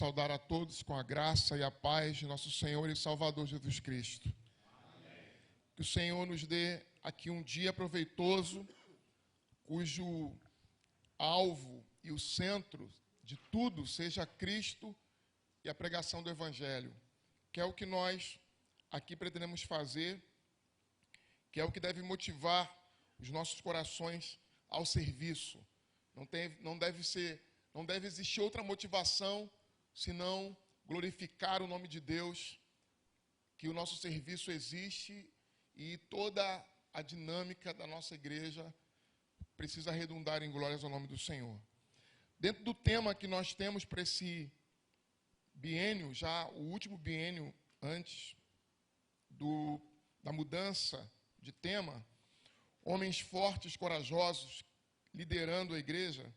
saudar a todos com a graça e a paz de nosso Senhor e Salvador Jesus Cristo. Amém. Que o Senhor nos dê aqui um dia proveitoso, cujo alvo e o centro de tudo seja Cristo e a pregação do Evangelho, que é o que nós aqui pretendemos fazer, que é o que deve motivar os nossos corações ao serviço. Não deve existir outra motivação senão glorificar o nome de Deus, que o nosso serviço existe e toda a dinâmica da nossa igreja precisa redundar em glórias ao nome do Senhor. Dentro do tema que nós temos para esse biênio, já o último biênio antes da mudança de tema, homens fortes, corajosos, liderando a igreja,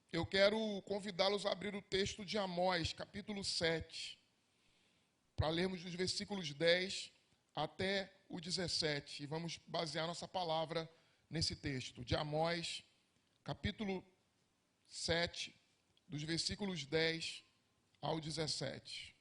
eu quero convidá-los a abrir o texto de Amós, capítulo 7, para lermos dos versículos 10 até o 17, e vamos basear nossa palavra nesse texto, de Amós, capítulo 7, dos versículos 10 ao 17.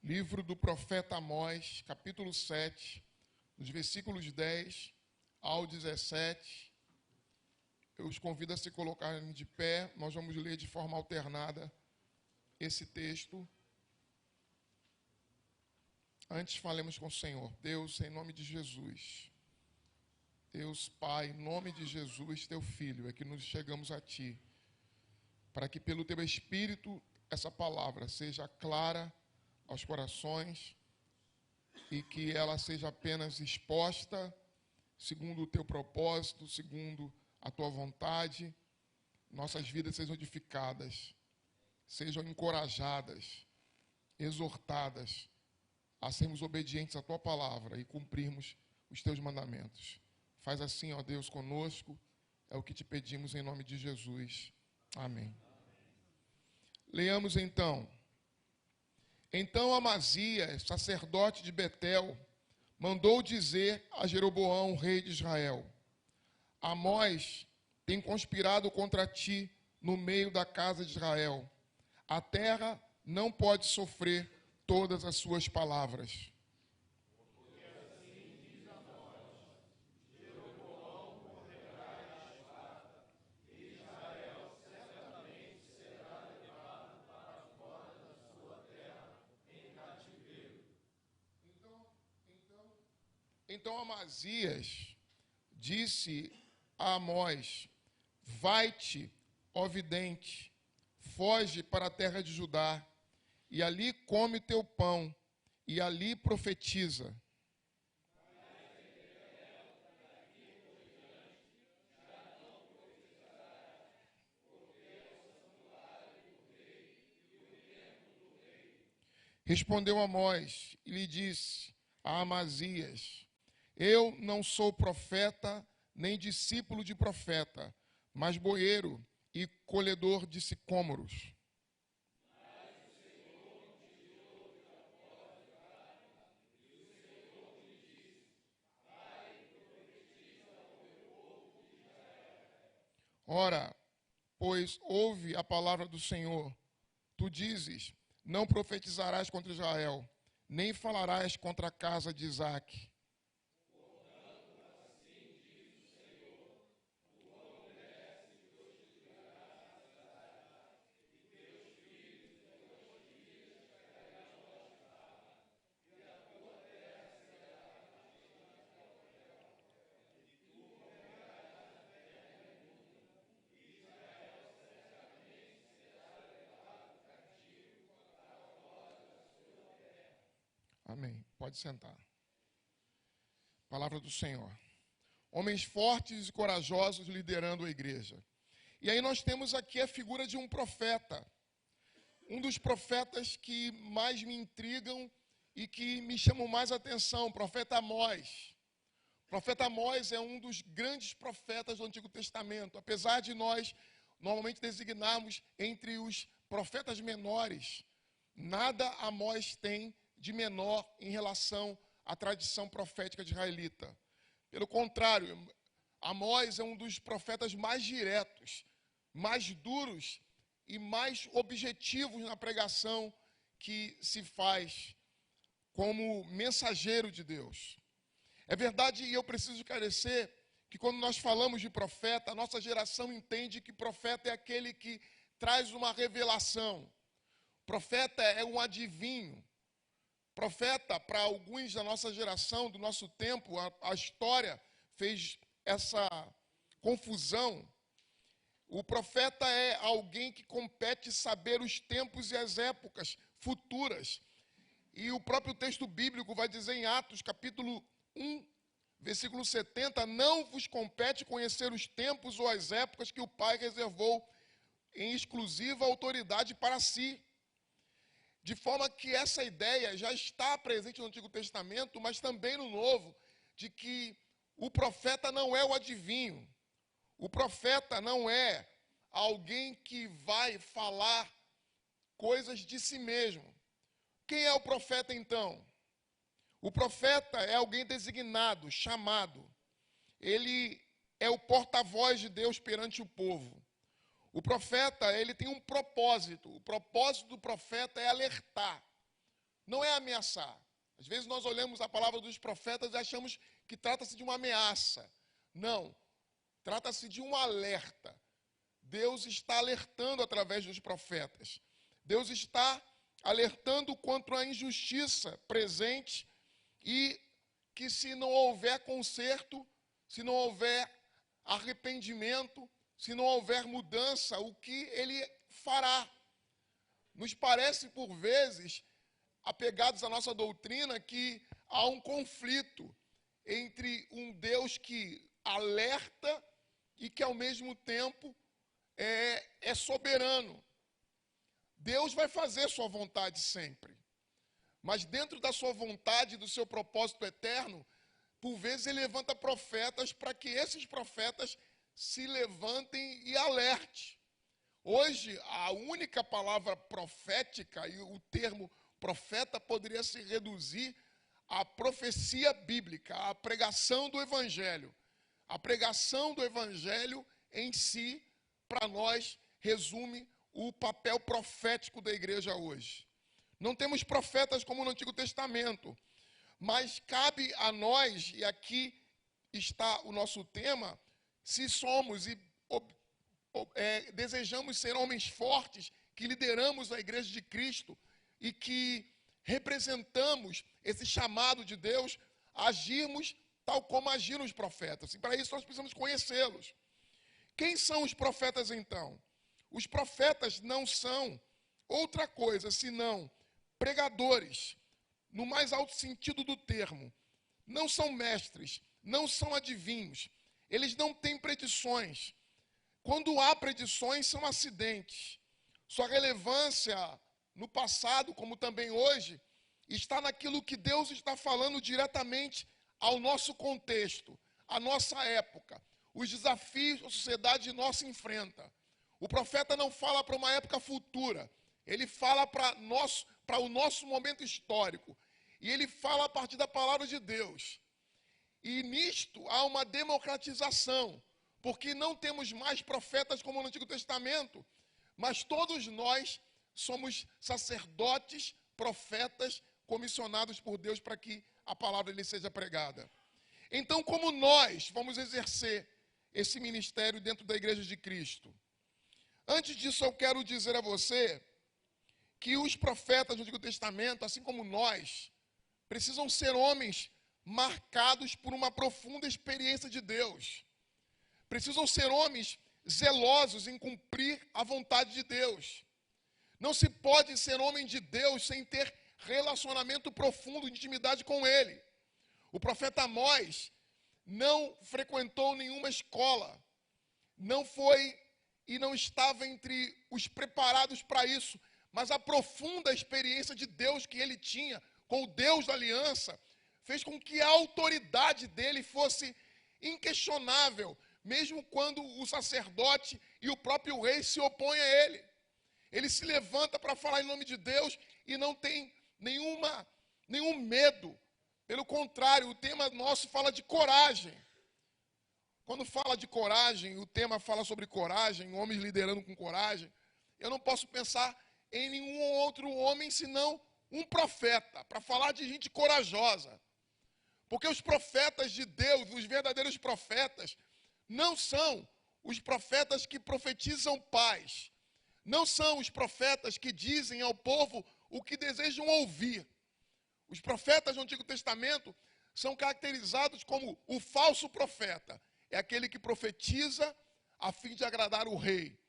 Livro do profeta Amós, capítulo 7, dos versículos 10 ao 17. Eu os convido a se colocarem de pé. Nós vamos ler de forma alternada esse texto. Antes falemos com o Senhor. Deus, em nome de Jesus. Deus, Pai, em nome de Jesus, Teu Filho, é que nos chegamos a Ti, para que pelo Teu Espírito essa palavra seja clara aos corações e que ela seja apenas exposta segundo o Teu propósito, segundo a Tua vontade, nossas vidas sejam edificadas, sejam encorajadas, exortadas a sermos obedientes à Tua palavra e cumprirmos os Teus mandamentos. Faz assim, ó Deus, conosco, é o que Te pedimos em nome de Jesus. Amém. Leamos então. Então Amazias, sacerdote de Betel, mandou dizer a Jeroboão, rei de Israel: Amós tem conspirado contra ti no meio da casa de Israel. A terra não pode sofrer todas as suas palavras. Porque assim diz Amós: Jeroboão morrerá à espada, e Israel certamente será levado para fora da sua terra em cativeiro. Então Amazias disse a Amós: Vai-te, ó vidente, foge para a terra de Judá, e ali come teu pão, e ali profetiza. Respondeu Amós e lhe disse a Amazias: Eu não sou profeta, nem discípulo de profeta, mas boeiro e colhedor de sicômoros. Ora, pois ouve a palavra do Senhor. Tu dizes: Não profetizarás contra Israel, nem falarás contra a casa de Isaque. Amém. Pode sentar. Palavra do Senhor. Homens fortes e corajosos liderando a igreja. E aí nós temos aqui a figura de um profeta. Um dos profetas que mais me intrigam e que me chamam mais atenção, o profeta Amós. O profeta Amós é um dos grandes profetas do Antigo Testamento. Apesar de nós normalmente designarmos entre os profetas menores, nada Amós tem de menor em relação à tradição profética de israelita. Pelo contrário, Amós é um dos profetas mais diretos, mais duros e mais objetivos na pregação que se faz como mensageiro de Deus. É verdade, e eu preciso esclarecer, que quando nós falamos de profeta, a nossa geração entende que profeta é aquele que traz uma revelação. Profeta é um adivinho. Profeta, para alguns da nossa geração, do nosso tempo, a história fez essa confusão. O profeta é alguém que compete saber os tempos e as épocas futuras. E o próprio texto bíblico vai dizer em Atos, capítulo 1, versículo 70, não vos compete conhecer os tempos ou as épocas que o Pai reservou em exclusiva autoridade para si. De forma que essa ideia já está presente no Antigo Testamento, mas também no Novo, de que o profeta não é o adivinho. O profeta não é alguém que vai falar coisas de si mesmo. Quem é o profeta, então? O profeta é alguém designado, chamado. Ele é o porta-voz de Deus perante o povo. O profeta, ele tem um propósito. O propósito do profeta é alertar, não é ameaçar. Às vezes nós olhamos a palavra dos profetas e achamos que trata-se de uma ameaça. Não, trata-se de um alerta. Deus está alertando através dos profetas. Deus está alertando contra a injustiça presente e que se não houver conserto, se não houver arrependimento, se não houver mudança, o que ele fará? Nos parece, por vezes, apegados à nossa doutrina, que há um conflito entre um Deus que alerta e que, ao mesmo tempo, é soberano. Deus vai fazer sua vontade sempre. Mas dentro da sua vontade, do seu propósito eterno, por vezes ele levanta profetas para que esses profetas se levantem e alerte. Hoje, a única palavra profética, e o termo profeta poderia se reduzir à profecia bíblica, à pregação do Evangelho. A pregação do Evangelho em si, para nós, resume o papel profético da igreja hoje. Não temos profetas como no Antigo Testamento, mas cabe a nós, e aqui está o nosso tema, se somos e desejamos ser homens fortes, que lideramos a igreja de Cristo e que representamos esse chamado de Deus, agirmos tal como agiram os profetas. E para isso nós precisamos conhecê-los. Quem são os profetas então? Os profetas não são outra coisa senão pregadores, no mais alto sentido do termo. Não são mestres, não são adivinhos. Eles não têm predições. Quando há predições, são acidentes. Sua relevância no passado, como também hoje, está naquilo que Deus está falando diretamente ao nosso contexto, à nossa época, os desafios que a sociedade nossa enfrenta. O profeta não fala para uma época futura, ele fala para o nosso momento histórico. E ele fala a partir da palavra de Deus. E nisto há uma democratização, porque não temos mais profetas como no Antigo Testamento, mas todos nós somos sacerdotes, profetas, comissionados por Deus para que a palavra lhe seja pregada. Então, como nós vamos exercer esse ministério dentro da Igreja de Cristo? Antes disso, eu quero dizer a você que os profetas do Antigo Testamento, assim como nós, precisam ser homens marcados por uma profunda experiência de Deus. Precisam ser homens zelosos em cumprir a vontade de Deus. Não se pode ser homem de Deus sem ter relacionamento profundo, de intimidade com Ele. O profeta Amós não frequentou nenhuma escola, não foi e não estava entre os preparados para isso, mas a profunda experiência de Deus que ele tinha com o Deus da aliança, fez com que a autoridade dele fosse inquestionável, mesmo quando o sacerdote e o próprio rei se opõem a ele. Ele se levanta para falar em nome de Deus e não tem nenhum medo. Pelo contrário, o tema nosso fala de coragem. Quando fala de coragem, o tema fala sobre coragem, homens liderando com coragem, eu não posso pensar em nenhum outro homem senão um profeta, para falar de gente corajosa. Porque os profetas de Deus, os verdadeiros profetas, não são os profetas que profetizam paz. Não são os profetas que dizem ao povo o que desejam ouvir. Os profetas do Antigo Testamento são caracterizados como o falso profeta. É aquele que profetiza a fim de agradar o rei,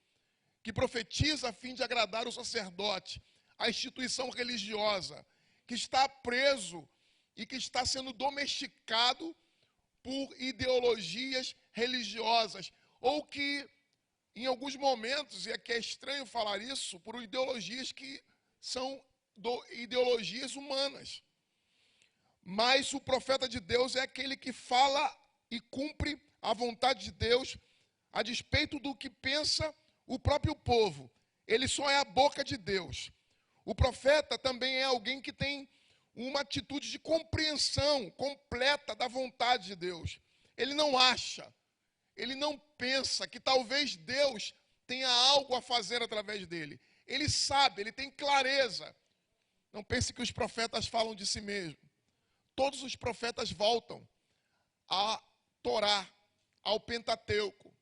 que profetiza a fim de agradar o sacerdote, a instituição religiosa, que está preso e que está sendo domesticado por ideologias religiosas, ou que, em alguns momentos, e aqui é estranho falar isso, por ideologias que são ideologias humanas. Mas o profeta de Deus é aquele que fala e cumpre a vontade de Deus, a despeito do que pensa o próprio povo. Ele só é a boca de Deus. O profeta também é alguém que tem uma atitude de compreensão completa da vontade de Deus. Ele não acha, ele não pensa que talvez Deus tenha algo a fazer através dele. Ele sabe, ele tem clareza. Não pense que os profetas falam de si mesmo. Todos os profetas voltam à Torá, ao Pentateuco.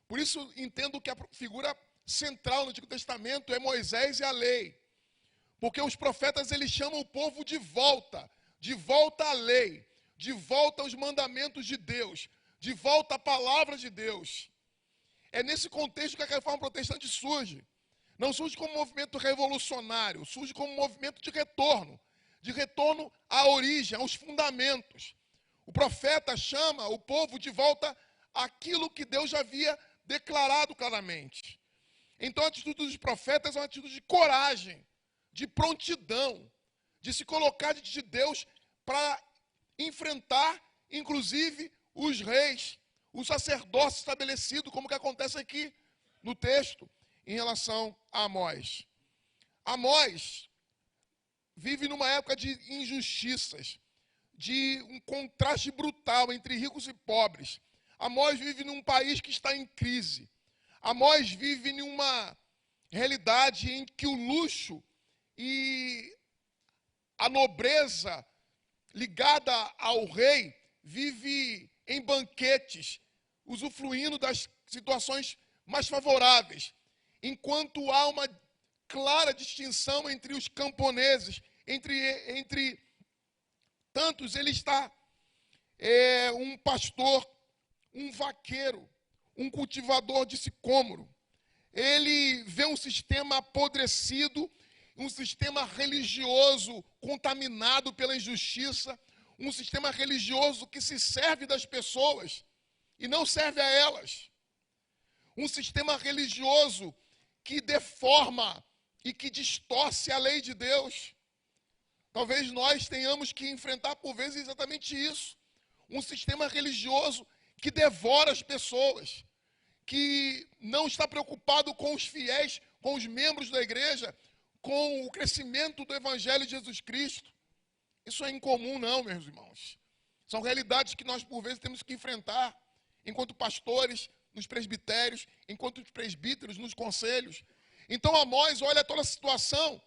Por isso, entendo que a figura central no Antigo Testamento é Moisés e a lei. Porque os profetas, eles chamam o povo de volta à lei, de volta aos mandamentos de Deus, de volta à palavra de Deus. É nesse contexto que a Reforma Protestante surge. Não surge como um movimento revolucionário, surge como um movimento de retorno à origem, aos fundamentos. O profeta chama o povo de volta àquilo que Deus já havia declarado claramente. Então a atitude dos profetas é uma atitude de coragem, de prontidão, de se colocar diante de Deus para enfrentar, inclusive, os reis, o sacerdócio estabelecido, como que acontece aqui no texto, em relação a Amós. Amós vive numa época de injustiças, de um contraste brutal entre ricos e pobres. Amós vive num país que está em crise. Amós vive numa realidade em que o luxo e a nobreza ligada ao rei vive em banquetes, usufruindo das situações mais favoráveis, enquanto há uma clara distinção entre os camponeses, entre tantos, ele está um pastor, um vaqueiro, um cultivador de sicômoro. Ele vê um sistema apodrecido, um sistema religioso contaminado pela injustiça, um sistema religioso que se serve das pessoas e não serve a elas. Um sistema religioso que deforma e que distorce a lei de Deus. Talvez nós tenhamos que enfrentar por vezes exatamente isso. Um sistema religioso que devora as pessoas, que não está preocupado com os fiéis, com os membros da igreja, com o crescimento do Evangelho de Jesus Cristo. Isso é incomum não, meus irmãos. São realidades que nós por vezes temos que enfrentar, enquanto pastores, nos presbitérios, enquanto presbíteros, nos conselhos. Então Amós olha toda a situação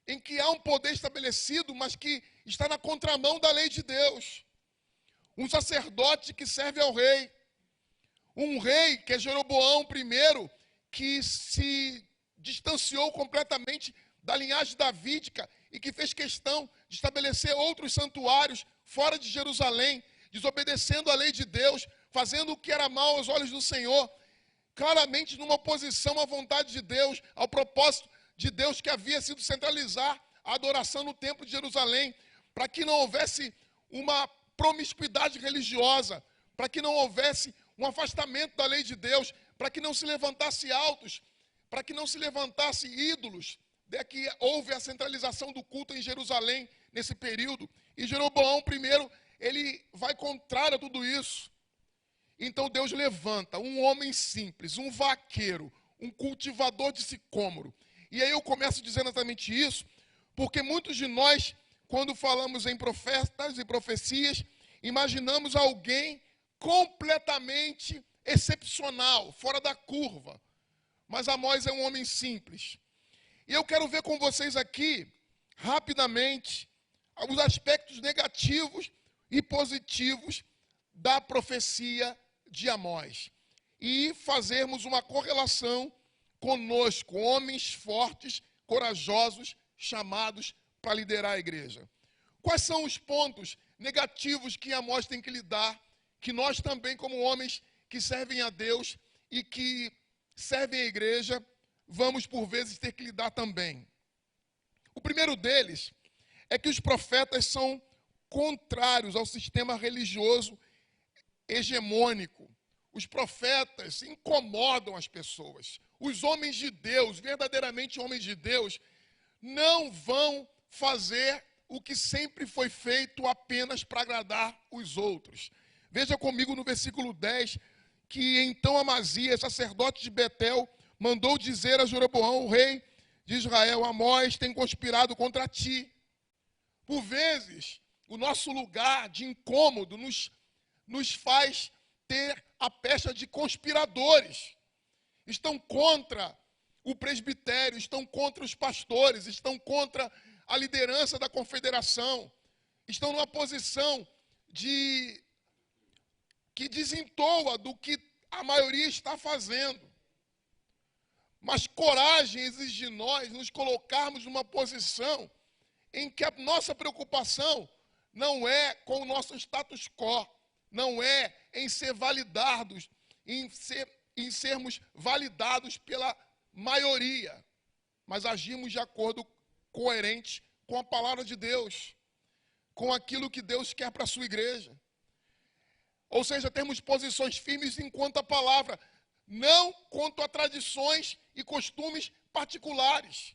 em que há um poder estabelecido, mas que está na contramão da lei de Deus. Um sacerdote que serve ao rei. Um rei, que é Jeroboão I, que se distanciou completamente da linhagem davídica e que fez questão de estabelecer outros santuários fora de Jerusalém, desobedecendo a lei de Deus, fazendo o que era mal aos olhos do Senhor, claramente numa oposição à vontade de Deus, ao propósito de Deus que havia sido centralizar a adoração no templo de Jerusalém, para que não houvesse uma promiscuidade religiosa, para que não houvesse um afastamento da lei de Deus, para que não se levantasse altos, para que não se levantasse ídolos, de que houve a centralização do culto em Jerusalém, nesse período. E Jeroboão, primeiro, ele vai contrário a tudo isso. Então Deus levanta um homem simples, um vaqueiro, um cultivador de sicômoro. E aí eu começo dizendo exatamente isso, porque muitos de nós, quando falamos em profetas e profecias, imaginamos alguém completamente excepcional, fora da curva. Mas Amós é um homem simples. E eu quero ver com vocês aqui, rapidamente, os aspectos negativos e positivos da profecia de Amós. E fazermos uma correlação conosco, homens fortes, corajosos, chamados para liderar a igreja. Quais são os pontos negativos que Amós tem que lidar, que nós também, como homens que servem a Deus e que servem a igreja, vamos por vezes ter que lidar também? O primeiro deles é que os profetas são contrários ao sistema religioso hegemônico. Os profetas incomodam as pessoas. Os homens de Deus, verdadeiramente homens de Deus, não vão fazer o que sempre foi feito apenas para agradar os outros. Veja comigo no versículo 10, que então Amazias, sacerdote de Betel, mandou dizer a Jeroboão, o rei de Israel: Amós tem conspirado contra ti. Por vezes, o nosso lugar de incômodo nos faz ter a pecha de conspiradores. Estão contra o presbitério, estão contra os pastores, estão contra a liderança da confederação, estão numa posição que desentoa do que a maioria está fazendo. Mas coragem exige de nós nos colocarmos numa posição em que a nossa preocupação não é com o nosso status quo, não é em ser validados, em sermos validados pela maioria, mas agimos de acordo coerente com a palavra de Deus, com aquilo que Deus quer para a sua igreja. Ou seja, temos posições firmes enquanto a palavra, não quanto a tradições e costumes particulares.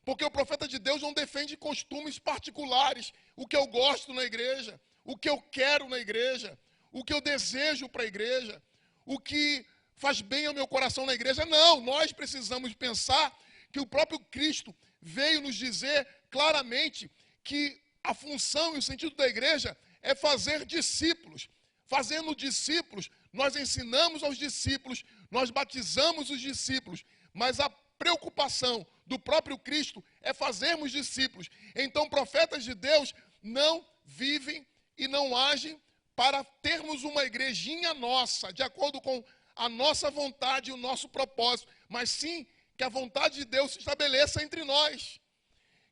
Porque o profeta de Deus não defende costumes particulares, o que eu gosto na igreja, o que eu quero na igreja, o que eu desejo para a igreja, o que faz bem ao meu coração na igreja. Não, nós precisamos pensar que o próprio Cristo veio nos dizer claramente que a função e o sentido da igreja é fazer discípulos. Fazendo discípulos, nós ensinamos aos discípulos, nós batizamos os discípulos, mas a preocupação do próprio Cristo é fazermos discípulos. Então, profetas de Deus não vivem e não agem para termos uma igrejinha nossa, de acordo com a nossa vontade e o nosso propósito, mas sim que a vontade de Deus se estabeleça entre nós.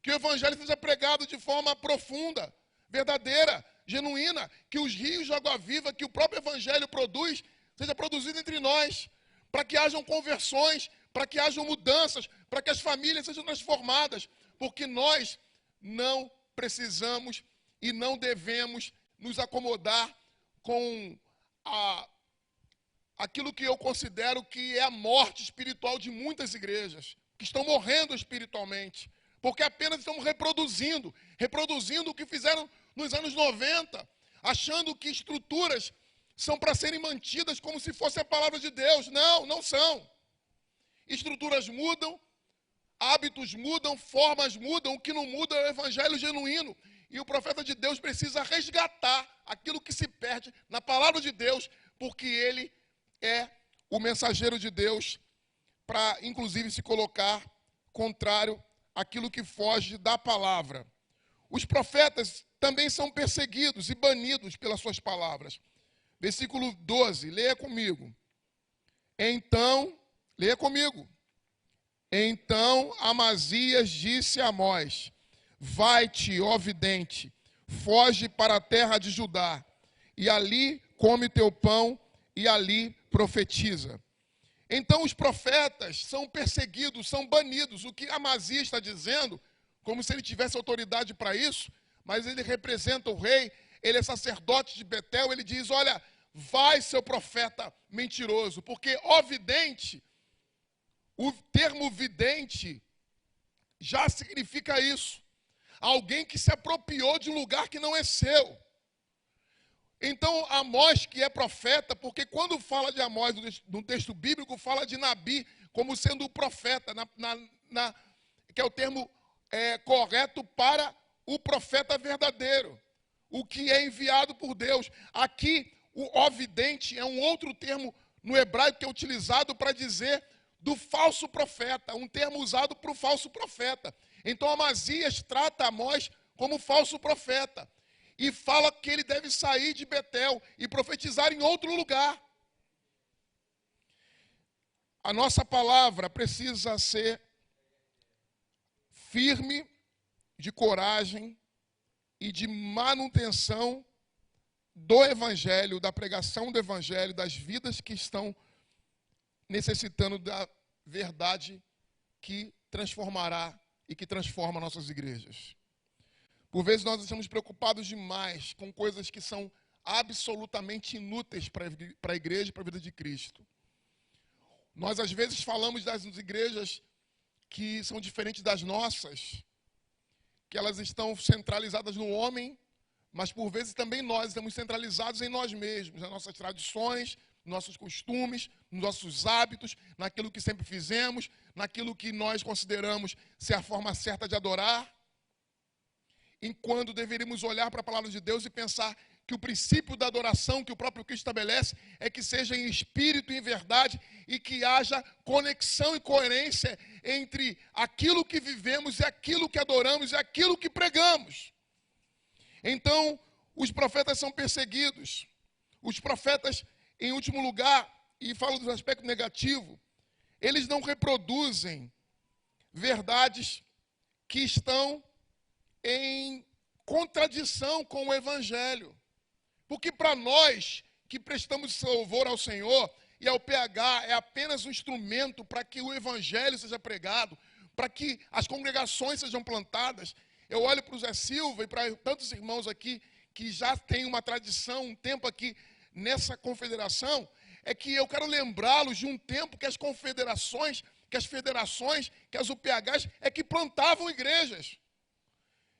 Que o evangelho seja pregado de forma profunda, verdadeira, genuína, que os rios de água viva que o próprio evangelho produz, seja produzido entre nós, para que hajam conversões, para que hajam mudanças, para que as famílias sejam transformadas, porque nós não precisamos e não devemos nos acomodar com aquilo que eu considero que é a morte espiritual de muitas igrejas, que estão morrendo espiritualmente, porque apenas estamos reproduzindo o que fizeram nos anos 90, achando que estruturas são para serem mantidas como se fosse a palavra de Deus. Não, não são. Estruturas mudam, hábitos mudam, formas mudam, o que não muda é o evangelho genuíno. E o profeta de Deus precisa resgatar aquilo que se perde na palavra de Deus, porque ele é o mensageiro de Deus para, inclusive, se colocar contrário àquilo que foge da palavra. Os profetas também são perseguidos e banidos pelas suas palavras. Versículo 12, leia comigo. Então, leia comigo. Então Amazias disse a Amós: vai-te, ó vidente, foge para a terra de Judá, e ali come teu pão, e ali profetiza. Então os profetas são perseguidos, são banidos. O que Amazias está dizendo, como se ele tivesse autoridade para isso, mas ele representa o rei, ele é sacerdote de Betel, ele diz: olha, vai, seu profeta mentiroso, porque ó vidente, o termo vidente já significa isso. alguém que se apropriou de um lugar que não é seu. Então, Amós, que é profeta, porque quando fala de Amós no texto bíblico, fala de Nabi como sendo o profeta, que é o termo correto para o profeta verdadeiro, o que é enviado por Deus. Aqui, o ovidente é um outro termo no hebraico que é utilizado para dizer do falso profeta, um termo usado para o falso profeta. Então, Amazias trata Amós como falso profeta e fala que ele deve sair de Betel e profetizar em outro lugar. A nossa palavra precisa ser firme, de coragem e de manutenção do Evangelho, da pregação do Evangelho, das vidas que estão necessitando da verdade que transformará e que transforma nossas igrejas. Por vezes nós estamos preocupados demais com coisas que são absolutamente inúteis para a igreja e para a vida de Cristo. Nós às vezes falamos das igrejas que são diferentes das nossas, que elas estão centralizadas no homem, mas por vezes também nós estamos centralizados em nós mesmos, nas nossas tradições, nos nossos costumes, nos nossos hábitos, naquilo que sempre fizemos, naquilo que nós consideramos ser a forma certa de adorar. Enquanto deveríamos olhar para a palavra de Deus e pensar que o princípio da adoração que o próprio Cristo estabelece é que seja em espírito e em verdade e que haja conexão e coerência entre aquilo que vivemos e aquilo que adoramos e aquilo que pregamos. Então, os profetas são perseguidos. Os profetas, em último lugar, e falo do aspecto negativo, eles não reproduzem verdades que estão em contradição com o Evangelho. Porque para nós que prestamos louvor ao Senhor, e ao PH é apenas um instrumento para que o Evangelho seja pregado, para que as congregações sejam plantadas. Eu olho para o Zé Silva e para tantos irmãos aqui que já têm uma tradição, um tempo aqui nessa confederação, é que eu quero lembrá-los de um tempo que as confederações, que as federações, que as UPHs é que plantavam igrejas.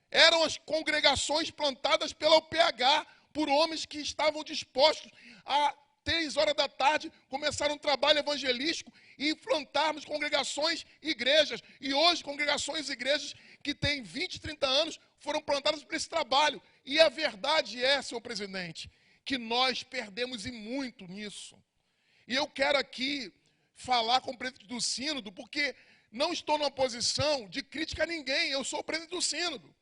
Eram as congregações plantadas pela UPH, por homens que estavam dispostos a 3 horas da tarde começar um trabalho evangelístico e plantarmos congregações e igrejas. E hoje, congregações e igrejas que têm 20, 30 anos foram plantadas por esse trabalho. E a verdade é, senhor presidente, que nós perdemos e muito nisso. E eu quero aqui falar com o presidente do sínodo, porque não estou numa posição de crítica a ninguém, eu sou o presidente do sínodo.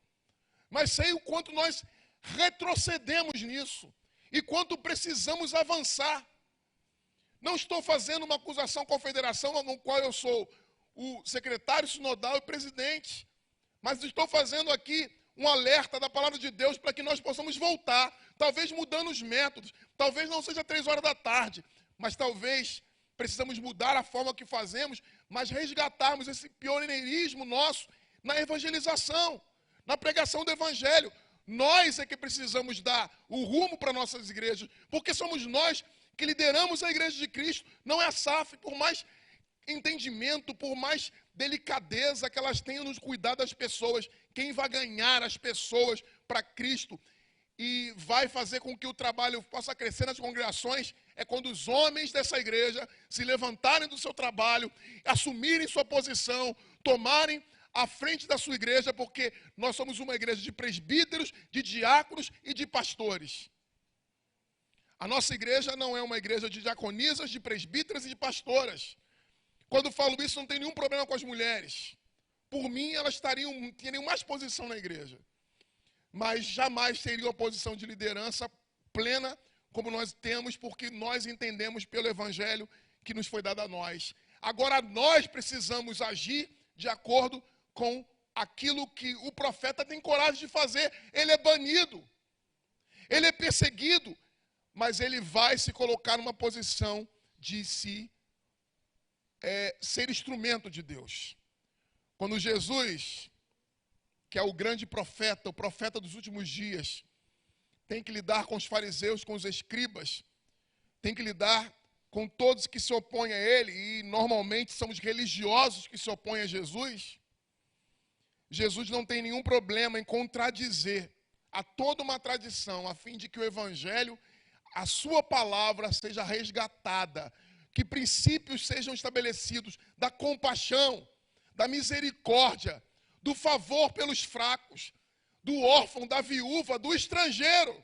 Mas sei o quanto nós retrocedemos nisso e quanto precisamos avançar. Não estou fazendo uma acusação com a federação, no qual eu sou o secretário sinodal e presidente, mas estou fazendo aqui um alerta da palavra de Deus para que nós possamos voltar, talvez mudando os métodos, talvez não seja 3 horas da tarde, mas talvez precisamos mudar a forma que fazemos, mas resgatarmos esse pioneirismo nosso na evangelização, na pregação do Evangelho. Nós é que precisamos dar o rumo para nossas igrejas, porque somos nós que lideramos a igreja de Cristo, não é a SAF, por mais entendimento, por mais delicadeza que elas tenham nos cuidar das pessoas. Quem vai ganhar as pessoas para Cristo e vai fazer com que o trabalho possa crescer nas congregações é quando os homens dessa igreja se levantarem do seu trabalho, assumirem sua posição, tomarem à frente da sua igreja, porque nós somos uma igreja de presbíteros, de diáconos e de pastores. A nossa igreja não é uma igreja de diaconisas, de presbíteras e de pastoras. Quando falo isso, não tem nenhum problema com as mulheres. Por mim, elas teriam mais posição na igreja. Mas jamais teriam uma posição de liderança plena, como nós temos, porque nós entendemos pelo Evangelho que nos foi dado a nós. Agora, nós precisamos agir de acordo com aquilo que o profeta tem coragem de fazer. Ele é banido, ele é perseguido, mas ele vai se colocar numa posição de ser instrumento de Deus. Quando Jesus, que é o grande profeta, o profeta dos últimos dias, tem que lidar com os fariseus, com os escribas, tem que lidar com todos que se opõem a ele, e normalmente são os religiosos que se opõem a Jesus, Jesus não tem nenhum problema em contradizer a toda uma tradição, a fim de que o Evangelho, a sua palavra, seja resgatada, que princípios sejam estabelecidos da compaixão, da misericórdia, do favor pelos fracos, do órfão, da viúva, do estrangeiro.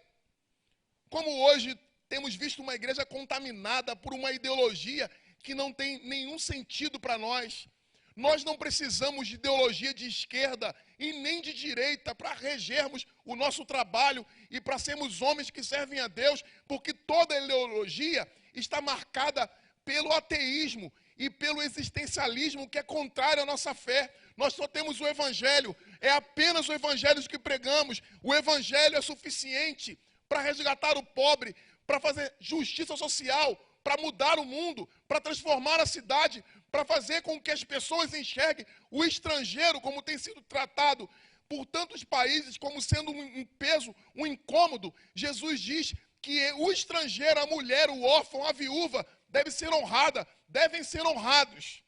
Como hoje temos visto uma igreja contaminada por uma ideologia que não tem nenhum sentido para nós. Nós não precisamos de ideologia de esquerda e nem de direita para regermos o nosso trabalho e para sermos homens que servem a Deus, porque toda ideologia está marcada pelo ateísmo e pelo existencialismo que é contrário à nossa fé. Nós só temos o Evangelho, é apenas o Evangelho que pregamos. O Evangelho é suficiente para resgatar o pobre, para fazer justiça social, para mudar o mundo, para transformar a cidade, para fazer com que as pessoas enxerguem o estrangeiro como tem sido tratado por tantos países como sendo um peso, um incômodo. Jesus diz que o estrangeiro, a mulher, o órfão, a viúva, devem ser honrados.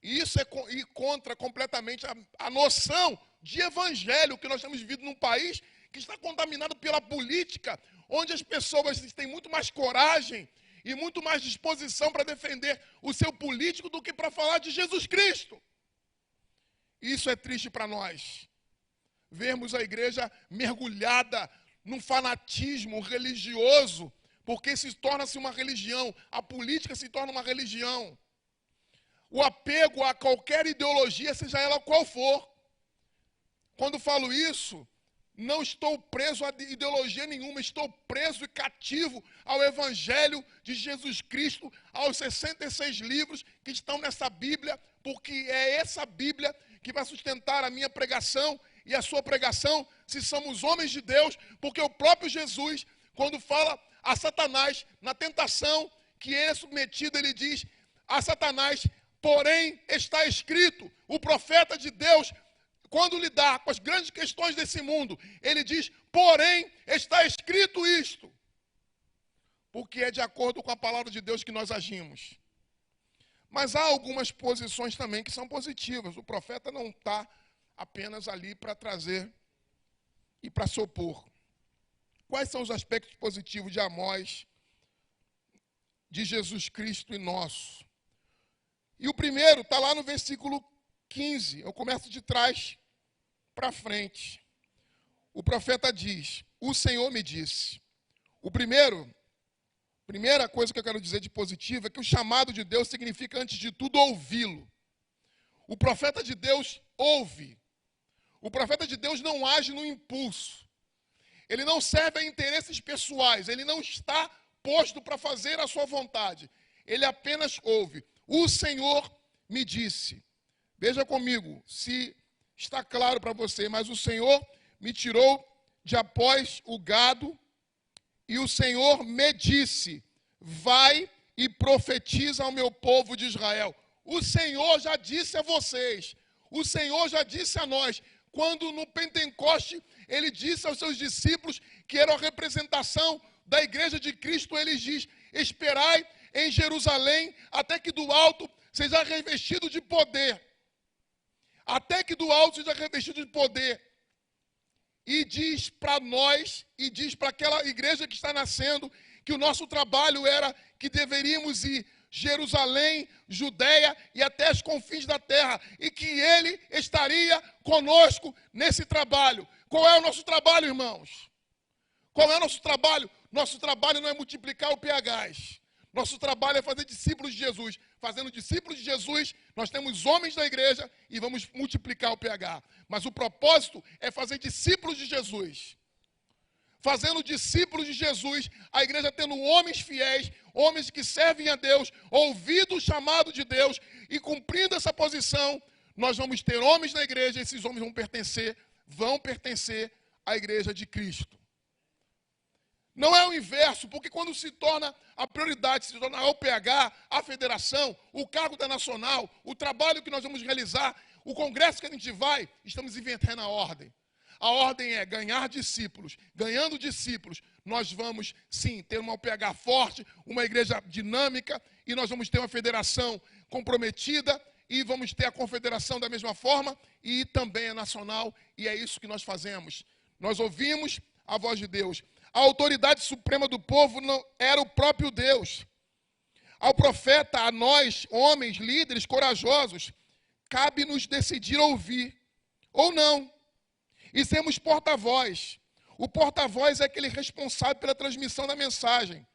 E isso é contra completamente a noção de evangelho que nós temos vivido num país que está contaminado pela política, onde as pessoas têm muito mais coragem e muito mais disposição para defender o seu político do que para falar de Jesus Cristo. Isso é triste para nós. Vermos a igreja mergulhada num fanatismo religioso, porque se torna-se uma religião, a política se torna uma religião. O apego a qualquer ideologia, seja ela qual for. Quando falo isso, não estou preso a ideologia nenhuma, estou preso e cativo ao Evangelho de Jesus Cristo, aos 66 livros que estão nessa Bíblia, porque é essa Bíblia que vai sustentar a minha pregação e a sua pregação, se somos homens de Deus, porque o próprio Jesus, quando fala a Satanás, na tentação que ele é submetido, ele diz a Satanás: porém está escrito. O profeta de Deus, quando lidar com as grandes questões desse mundo, ele diz: porém está escrito isto. Porque é de acordo com a palavra de Deus que nós agimos. Mas há algumas posições também que são positivas. O profeta não está apenas ali para trazer e para se opor. Quais são os aspectos positivos de Amós, de Jesus Cristo e nosso? E o primeiro está lá no versículo 15. Eu começo de trás para frente. O profeta diz: o Senhor me disse. Primeira coisa que eu quero dizer de positivo é que o chamado de Deus significa, antes de tudo, ouvi-lo. O profeta de Deus ouve. O profeta de Deus não age no impulso. Ele não serve a interesses pessoais. Ele não está posto para fazer a sua vontade. Ele apenas ouve. O Senhor me disse. Veja comigo, se está claro para você, mas o Senhor me tirou de após o gado, e o Senhor me disse: vai e profetiza ao meu povo de Israel. O Senhor já disse a vocês, o Senhor já disse a nós, quando no Pentecoste ele disse aos seus discípulos, que era a representação da igreja de Cristo, ele diz: esperai em Jerusalém, até que do alto seja revestido de poder. Até que do alto seja revestido de poder. E diz para nós, e diz para aquela igreja que está nascendo, que o nosso trabalho era que deveríamos ir Jerusalém, Judeia e até os confins da terra, e que ele estaria conosco nesse trabalho. Qual é o nosso trabalho, irmãos? Qual é o nosso trabalho? Nosso trabalho não é multiplicar o PHs. Nosso trabalho é fazer discípulos de Jesus. Fazendo discípulos de Jesus, nós temos homens da igreja e vamos multiplicar o PH. Mas o propósito é fazer discípulos de Jesus. Fazendo discípulos de Jesus, a igreja tendo homens fiéis, homens que servem a Deus, ouvindo o chamado de Deus e cumprindo essa posição, nós vamos ter homens na igreja e esses homens vão pertencer à igreja de Cristo. Não é o inverso, porque quando se torna a prioridade, se torna a OPH, a federação, o cargo da nacional, o trabalho que nós vamos realizar, o congresso que a gente vai, estamos inventando a ordem. A ordem é ganhar discípulos. Ganhando discípulos, nós vamos, sim, ter uma OPH forte, uma igreja dinâmica, e nós vamos ter uma federação comprometida e vamos ter a confederação da mesma forma, e também é nacional, e é isso que nós fazemos. Nós ouvimos a voz de Deus. A autoridade suprema do povo não era o próprio Deus. Ao profeta, a nós, homens, líderes, corajosos, cabe-nos decidir ouvir ou não, e sermos porta-voz. O porta-voz é aquele responsável pela transmissão da mensagem.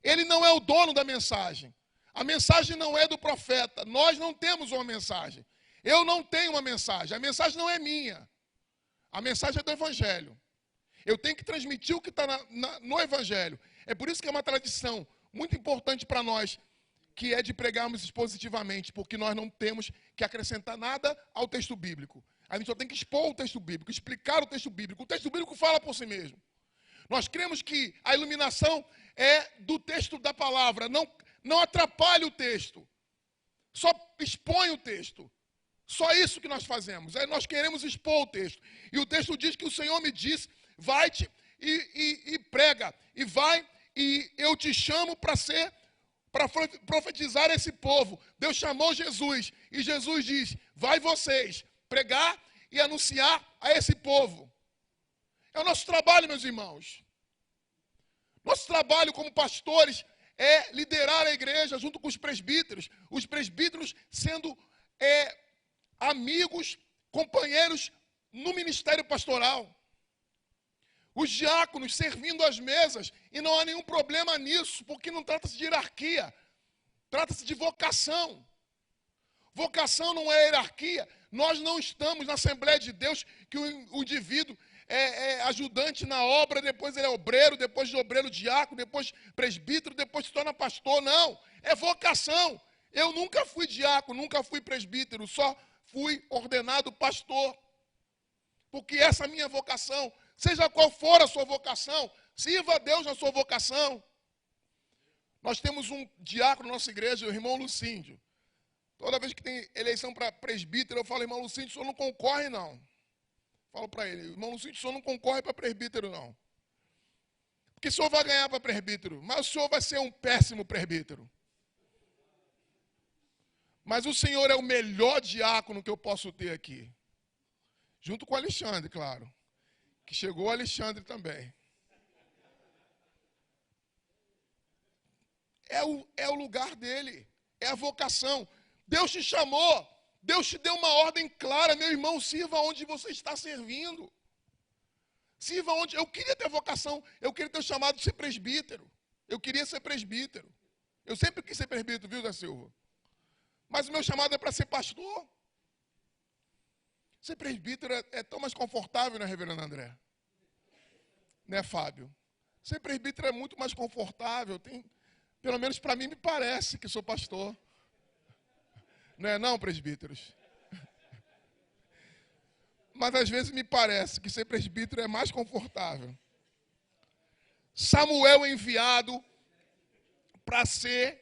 Ele não é o dono da mensagem. A mensagem não é do profeta. Nós não temos uma mensagem. Eu não tenho uma mensagem. A mensagem não é minha. A mensagem é do Evangelho. Eu tenho que transmitir o que está no Evangelho. É por isso que é uma tradição muito importante para nós, que é de pregarmos expositivamente, porque nós não temos que acrescentar nada ao texto bíblico. A gente só tem que expor o texto bíblico, explicar o texto bíblico. O texto bíblico fala por si mesmo. Nós cremos que a iluminação é do texto da palavra, não atrapalha o texto, só expõe o texto. Só isso que nós fazemos. Aí nós queremos expor o texto. E o texto diz que o Senhor me diz, vai-te e prega, e vai, e eu te chamo para profetizar esse povo. Deus chamou Jesus, e Jesus diz, vai vocês pregar e anunciar a esse povo. É o nosso trabalho, meus irmãos. Nosso trabalho como pastores é liderar a igreja junto com os presbíteros sendo amigos, companheiros no ministério pastoral. Os diáconos servindo às mesas, e não há nenhum problema nisso, porque não trata-se de hierarquia, trata-se de vocação. Vocação não é hierarquia. Nós não estamos na Assembleia de Deus que o indivíduo é ajudante na obra, depois ele é obreiro, depois de obreiro diácono, depois presbítero, depois se torna pastor. Não, é vocação. Eu nunca fui diácono, nunca fui presbítero, só fui ordenado pastor. Porque essa é a minha vocação. Seja qual for a sua vocação, sirva a Deus na sua vocação. Nós temos um diácono na nossa igreja, o irmão Lucíndio. Toda vez que tem eleição para presbítero, eu falo, irmão Lucíndio, o senhor não concorre, não. Falo para ele, irmão Lucíndio, o senhor não concorre para presbítero, não. Porque o senhor vai ganhar para presbítero, mas o senhor vai ser um péssimo presbítero. Mas o senhor é o melhor diácono que eu posso ter aqui. Junto com o Alexandre, claro. Que chegou o Alexandre também. É o lugar dele. É a vocação. Deus te chamou. Deus te deu uma ordem clara. Meu irmão, sirva onde você está servindo. Sirva onde... Eu queria ter vocação. Eu queria ter o chamado de ser presbítero. Eu queria ser presbítero. Eu sempre quis ser presbítero, viu, Zé Silva? Mas o meu chamado é para ser pastor. Ser presbítero é tão mais confortável, né, reverendo André? Né, Fábio? Ser presbítero é muito mais confortável. Pelo menos para mim me parece que sou pastor. Não é não, presbíteros? Mas às vezes me parece que ser presbítero é mais confortável. Samuel é enviado para ser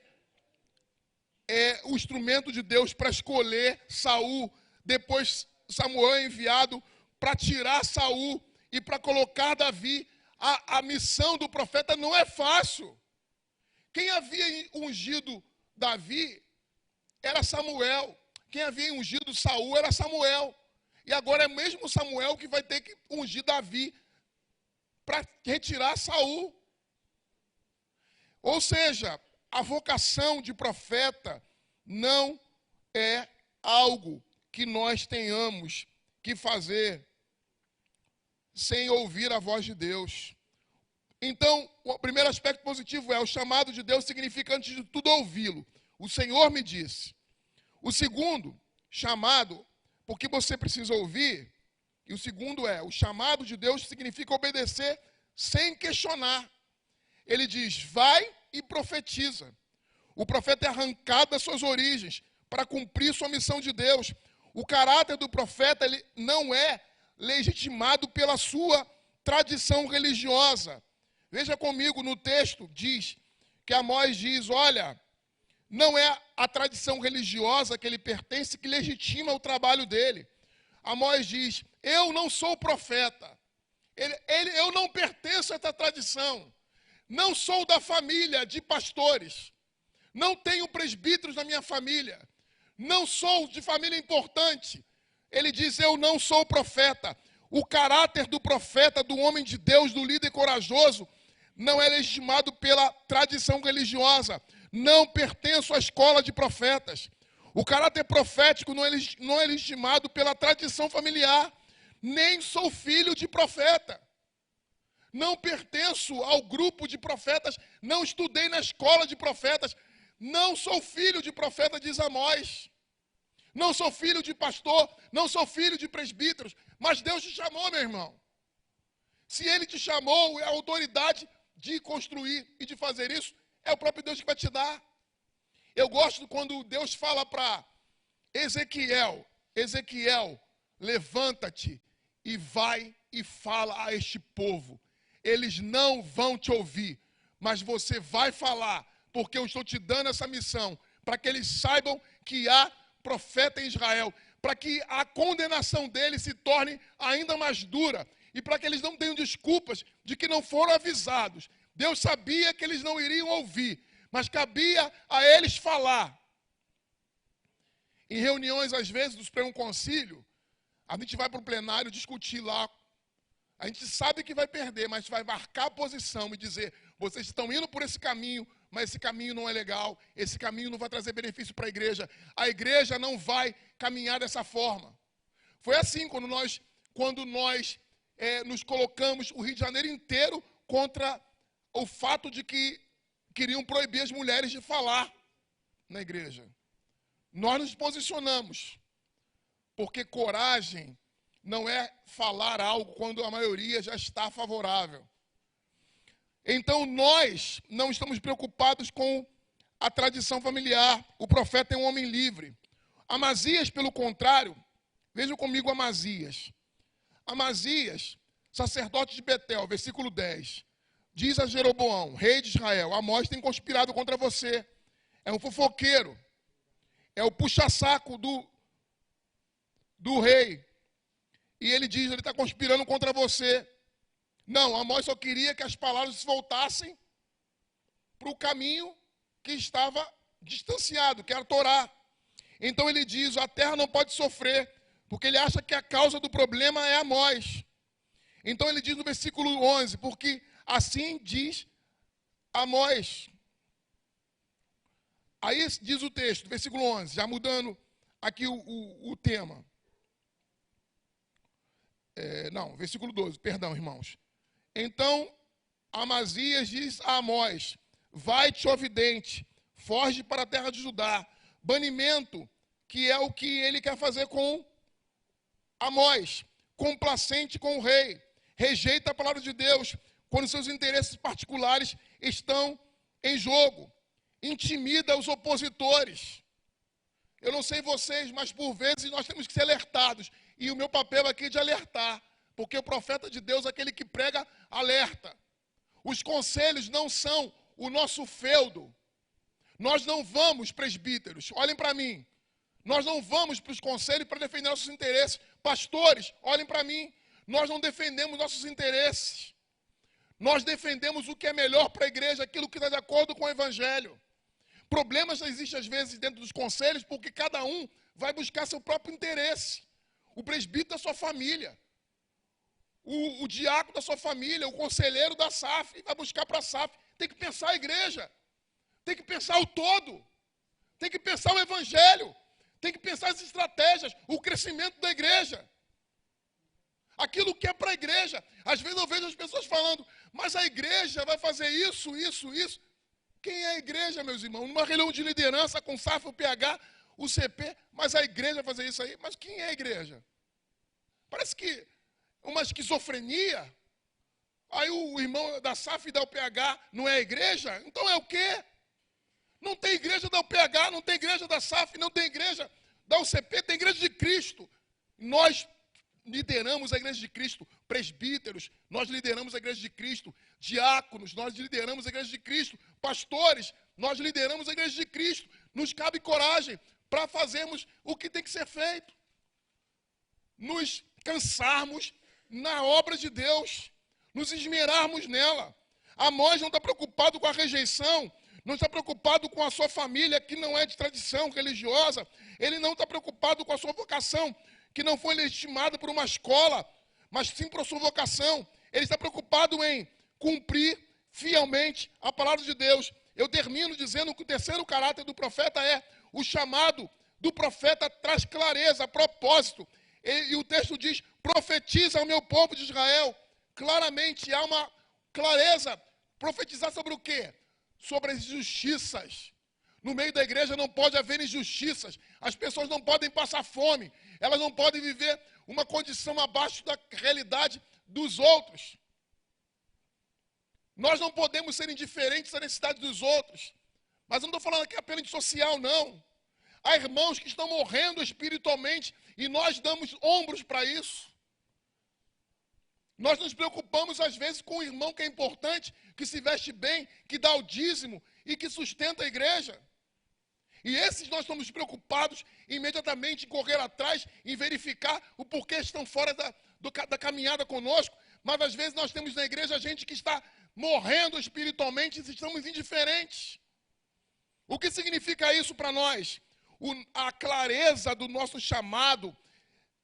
o instrumento de Deus para escolher Saul. Depois Samuel é enviado para tirar Saul e para colocar Davi. A missão do profeta não é fácil. Quem havia ungido Davi era Samuel. Quem havia ungido Saul era Samuel. E agora é mesmo Samuel que vai ter que ungir Davi para retirar Saul. Ou seja, a vocação de profeta não é algo que nós tenhamos que fazer sem ouvir a voz de Deus. Então, o primeiro aspecto positivo é o chamado de Deus significa, antes de tudo, ouvi-lo. O Senhor me disse. O segundo, chamado, porque você precisa ouvir, e o segundo o chamado de Deus significa obedecer sem questionar. Ele diz, vai e profetiza. O profeta é arrancado das suas origens para cumprir sua missão de Deus. O caráter do profeta ele não é legitimado pela sua tradição religiosa. Veja comigo, no texto diz que Amós diz, olha, não é a tradição religiosa que ele pertence que legitima o trabalho dele. Amós diz, eu não sou profeta, eu não pertenço a essa tradição, não sou da família de pastores, não tenho presbíteros na minha família, não sou de família importante. Ele diz, eu não sou profeta. O caráter do profeta, do homem de Deus, do líder corajoso, não é legitimado pela tradição religiosa. Não pertenço à escola de profetas. O caráter profético não é legitimado pela tradição familiar. Nem sou filho de profeta. Não pertenço ao grupo de profetas. Não estudei na escola de profetas. Não sou filho de profeta, diz Amós. Não sou filho de pastor. Não sou filho de presbíteros. Mas Deus te chamou, meu irmão. Se Ele te chamou, a autoridade de construir e de fazer isso é o próprio Deus que vai te dar. Eu gosto quando Deus fala para Ezequiel, levanta-te e vai e fala a este povo. Eles não vão te ouvir, mas você vai falar, porque eu estou te dando essa missão, para que eles saibam que há profeta em Israel, para que a condenação deles se torne ainda mais dura, e para que eles não tenham desculpas de que não foram avisados. Deus sabia que eles não iriam ouvir, mas cabia a eles falar. Em reuniões, às vezes, do Supremo Concílio, a gente vai para o plenário discutir lá. A gente sabe que vai perder, mas vai marcar a posição e dizer, vocês estão indo por esse caminho, mas esse caminho não é legal, esse caminho não vai trazer benefício para a igreja não vai caminhar dessa forma. Foi assim quando nós nos colocamos o Rio de Janeiro inteiro contra o fato de que queriam proibir as mulheres de falar na igreja. Nós nos posicionamos, porque coragem não é falar algo quando a maioria já está favorável. Então nós não estamos preocupados com a tradição familiar. O profeta é um homem livre. Amazias, pelo contrário, vejam comigo Amazias. Amazias, sacerdote de Betel, versículo 10. Diz a Jeroboão, rei de Israel, Amós tem conspirado contra você. É um fofoqueiro. É o puxa-saco do rei. E ele diz, ele está conspirando contra você. Não, Amós só queria que as palavras voltassem para o caminho que estava distanciado, que era a Torá. Então ele diz, a terra não pode sofrer, porque ele acha que a causa do problema é Amós. Então ele diz no versículo 11, porque assim diz Amós. Aí diz o texto, versículo 11, já mudando aqui o tema. Versículo 12, perdão, irmãos. Então, Amazias diz a Amós, vai-te, ó vidente, foge para a terra de Judá. Banimento, que é o que ele quer fazer com Amós, complacente com o rei. Rejeita a palavra de Deus quando seus interesses particulares estão em jogo. Intimida os opositores. Eu não sei vocês, mas por vezes nós temos que ser alertados. E o meu papel aqui é de alertar. Porque o profeta de Deus é aquele que prega alerta. Os conselhos não são o nosso feudo. Nós não vamos, presbíteros, olhem para mim. Nós não vamos para os conselhos para defender nossos interesses. Pastores, olhem para mim. Nós não defendemos nossos interesses. Nós defendemos o que é melhor para a igreja, aquilo que está de acordo com o Evangelho. Problemas existem às vezes dentro dos conselhos porque cada um vai buscar seu próprio interesse. O presbítero da sua família. O diácono da sua família, o conselheiro da SAF, vai buscar para a SAF. Tem que pensar a igreja, tem que pensar o todo, tem que pensar o evangelho, tem que pensar as estratégias, o crescimento da igreja. Aquilo que é para a igreja. Às vezes eu vejo as pessoas falando, mas a igreja vai fazer isso. Quem é a igreja, meus irmãos? Numa reunião de liderança com SAF, o PH, o CP, mas a igreja vai fazer isso aí? Mas quem é a igreja? Parece que uma esquizofrenia. Aí o irmão da SAF e da UPH não é a igreja? Então é o quê? Não tem igreja da UPH, não tem igreja da SAF, não tem igreja da UCP, tem igreja de Cristo. Nós lideramos a igreja de Cristo, presbíteros, nós lideramos a igreja de Cristo, diáconos, nós lideramos a igreja de Cristo, pastores, nós lideramos a igreja de Cristo. Nos cabe coragem para fazermos o que tem que ser feito. Nos cansarmos na obra de Deus, nos esmerarmos nela. Amós não está preocupado com a rejeição, não está preocupado com a sua família, que não é de tradição religiosa, ele não está preocupado com a sua vocação, que não foi legitimada por uma escola, mas sim por sua vocação. Ele está preocupado em cumprir fielmente a palavra de Deus. Eu termino dizendo que o terceiro caráter do profeta é o chamado do profeta traz clareza, propósito. E o texto diz, profetiza ao meu povo de Israel. Claramente há uma clareza. Profetizar sobre o quê? Sobre as injustiças. No meio da igreja não pode haver injustiças. As pessoas não podem passar fome. Elas não podem viver uma condição abaixo da realidade dos outros. Nós não podemos ser indiferentes à necessidade dos outros. Mas eu não estou falando aqui apenas de social, não. Há irmãos que estão morrendo espiritualmente e nós damos ombros para isso. Nós nos preocupamos, às vezes, com o irmão que é importante, que se veste bem, que dá o dízimo e que sustenta a igreja. E esses nós estamos preocupados imediatamente em correr atrás, em verificar o porquê estão fora da caminhada conosco. Mas, às vezes, nós temos na igreja gente que está morrendo espiritualmente e estamos indiferentes. O que significa isso para nós? A clareza do nosso chamado,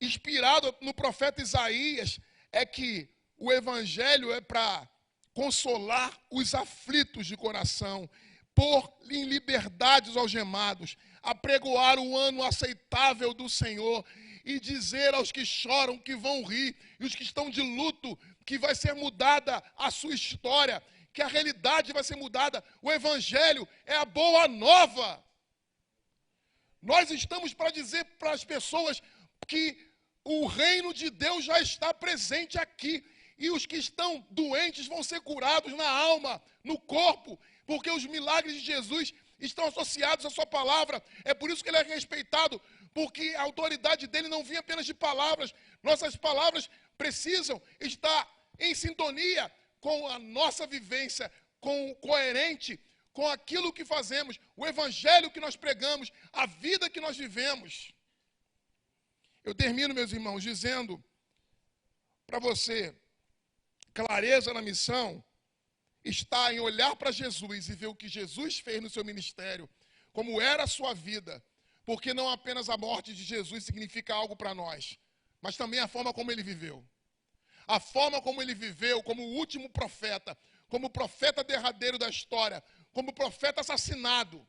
inspirado no profeta Isaías, é que o evangelho é para consolar os aflitos de coração, pôr em liberdade os algemados, apregoar o ano aceitável do Senhor e dizer aos que choram que vão rir e os que estão de luto que vai ser mudada a sua história, que a realidade vai ser mudada. O evangelho é a boa nova. Nós estamos para dizer para as pessoas que o reino de Deus já está presente aqui. E os que estão doentes vão ser curados na alma, no corpo, porque os milagres de Jesus estão associados à sua palavra. É por isso que ele é respeitado, porque a autoridade dele não vinha apenas de palavras. Nossas palavras precisam estar em sintonia com a nossa vivência, coerente com aquilo que fazemos, o evangelho que nós pregamos, a vida que nós vivemos. Eu termino, meus irmãos, dizendo para você, clareza na missão está em olhar para Jesus e ver o que Jesus fez no seu ministério, como era a sua vida, porque não apenas a morte de Jesus significa algo para nós, mas também a forma como ele viveu. A forma como ele viveu como o último profeta, como profeta derradeiro da história, como profeta assassinado,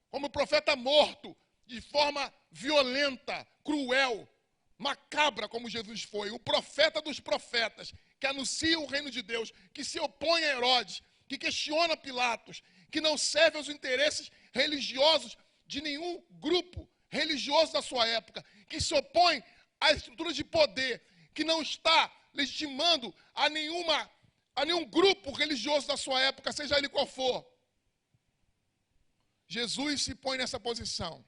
como profeta morto, de forma violenta, cruel, macabra como Jesus foi, o profeta dos profetas, que anuncia o reino de Deus, que se opõe a Herodes, que questiona Pilatos, que não serve aos interesses religiosos de nenhum grupo religioso da sua época, que se opõe à estrutura de poder, que não está legitimando a nenhum grupo religioso da sua época, seja ele qual for. Jesus se põe nessa posição,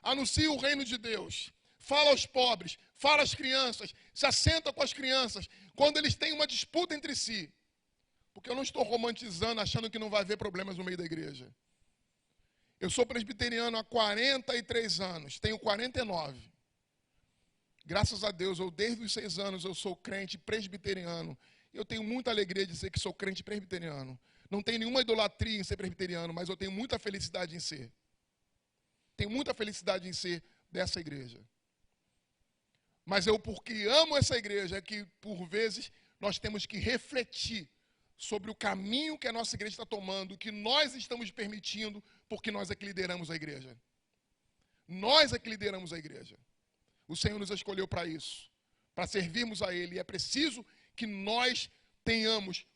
anuncia o reino de Deus, fala aos pobres, fala às crianças, se assenta com as crianças, quando eles têm uma disputa entre si. Porque eu não estou romantizando, achando que não vai haver problemas no meio da igreja. Eu sou presbiteriano há 43 anos, tenho 49. Graças a Deus, desde os 6 anos eu sou crente presbiteriano. Eu tenho muita alegria de dizer que sou crente presbiteriano. Não tenho nenhuma idolatria em ser presbiteriano, mas eu tenho muita felicidade em ser. Tenho muita felicidade em ser dessa igreja. Mas porque amo essa igreja, é que, por vezes, nós temos que refletir sobre o caminho que a nossa igreja está tomando, o que nós estamos permitindo, porque nós é que lideramos a igreja. Nós é que lideramos a igreja. O Senhor nos escolheu para isso, para servirmos a Ele. E é preciso que nós tenhamos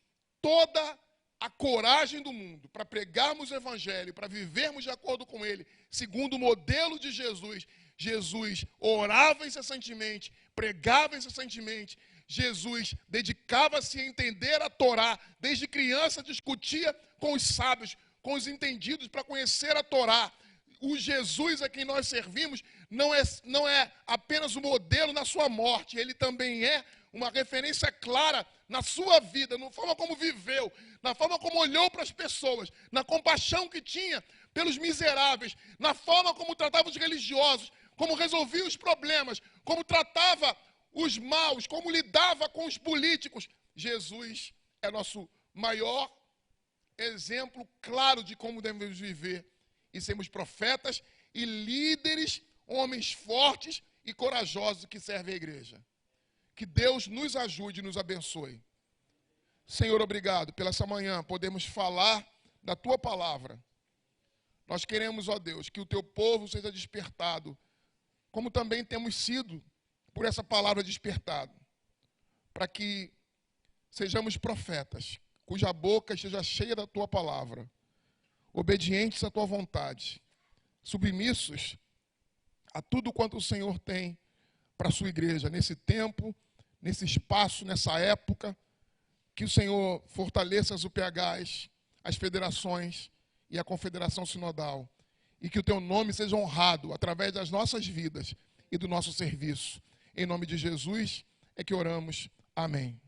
toda a coragem do mundo para pregarmos o Evangelho, para vivermos de acordo com Ele, segundo o modelo de Jesus. Jesus orava incessantemente, pregava incessantemente. Jesus dedicava-se a entender a Torá. Desde criança discutia com os sábios, com os entendidos para conhecer a Torá. O Jesus a quem nós servimos não é apenas o modelo na sua morte, ele também é uma referência clara na sua vida, na forma como viveu, na forma como olhou para as pessoas, na compaixão que tinha pelos miseráveis, na forma como tratava os religiosos, como resolvia os problemas, como tratava os maus, como lidava com os políticos. Jesus é nosso maior exemplo claro de como devemos viver e sermos profetas e líderes, homens fortes e corajosos que servem a igreja. Que Deus nos ajude e nos abençoe. Senhor, obrigado pela essa manhã, podemos falar da Tua palavra. Nós queremos, ó Deus, que o Teu povo seja despertado, como também temos sido por essa palavra despertado, para que sejamos profetas, cuja boca esteja cheia da Tua palavra, obedientes à Tua vontade, submissos a tudo quanto o Senhor tem para a sua igreja, nesse tempo, nesse espaço, nessa época, que o Senhor fortaleça as UPHs, as federações e a confederação sinodal, e que o Teu nome seja honrado através das nossas vidas e do nosso serviço. Em nome de Jesus é que oramos. Amém.